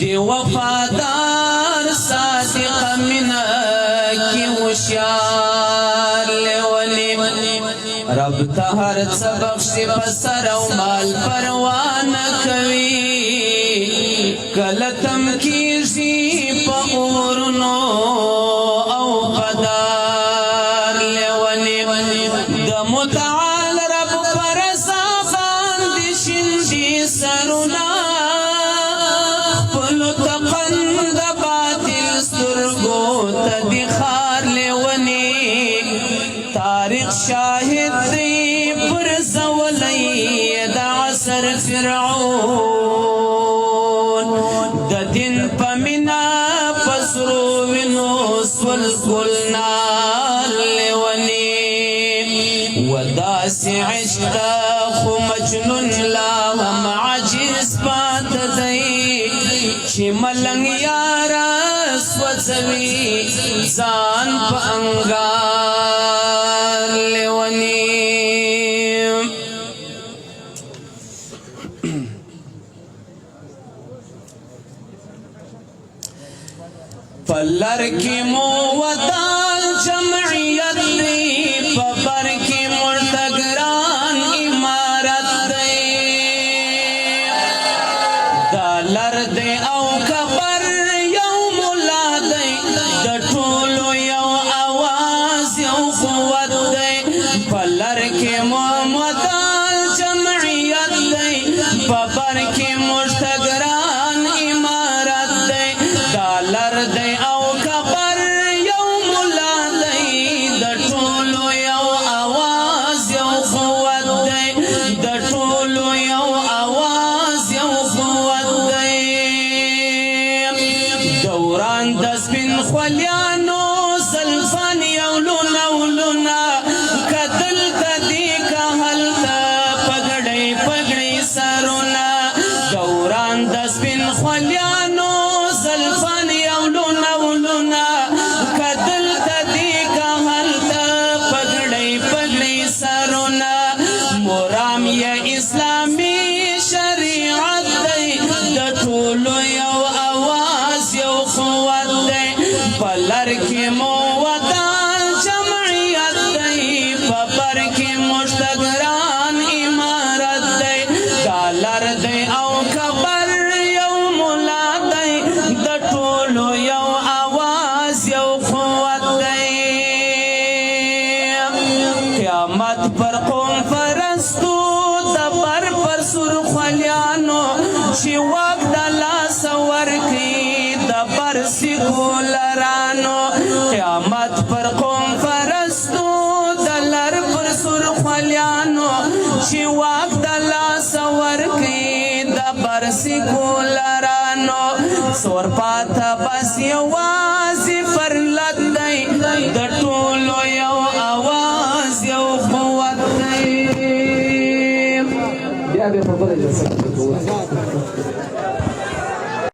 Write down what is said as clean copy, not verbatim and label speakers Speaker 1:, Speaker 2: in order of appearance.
Speaker 1: دی وفادار صادق منا کی ہوشیار لیونی رب تا ہر سبخش بسر و مال پروان کوي کلتم کیږي په اورونو او قدار لیونی د متعال رب پر صافان دي شندي سرنا خپل تقند باطل سترګو ته دي خار لیونی تاریخ شاهد دی پر زولی د عصر فرعون د دین پمینا پسرو وینو سول کلنا لیونی وداس عشق خو مجنون لا هم عجز پات دی چی ملنگ یارا سوزوی زان پا انگار لیونی پلر کی مودال جمعیت دی پبر کی مرتگران امارت دی دالر دی او کبر یو ملا دی د ټولو یو آواز یو قوت دی پلر کی مودال جمعیت دی پبر کی مرتگران امارت دی دالر دی او کبر یو ملا دی د ټولو یو آواز یو قوت دی د ټولو یو آواز یو قوت دی دوران د سپین خولیانو زلفان یو لونا ولونا کدل تدی که هلتا پگڑی پگڑی سرونا دوران د سپین خولیانو زلفان یو لونا ولونا کدل تدی که هلتا پگڑی پگڑی سرونا مرام یا اسلامی شریعت دی د ټولو یو آواز یو قوت دی پلر کی مودال جمعیت دی پبر کی مشتگران امارت دی دالر دی او کبر یو ملا دی د ټولو یو آواز یو قوت دی قیامت پر قوم فرستو دبر پر سر خلیانو چی وقت دلاس ورکی دبر سیکولرانو قیامت پر قوم فرستو دلر پر سر خلیانو چی وقت دلاس ورکی دبر سیکولرانو سور پاتا بس یوازی فرلت دی د ټولو یو آواز یو قوت دی بیا به په بل ځای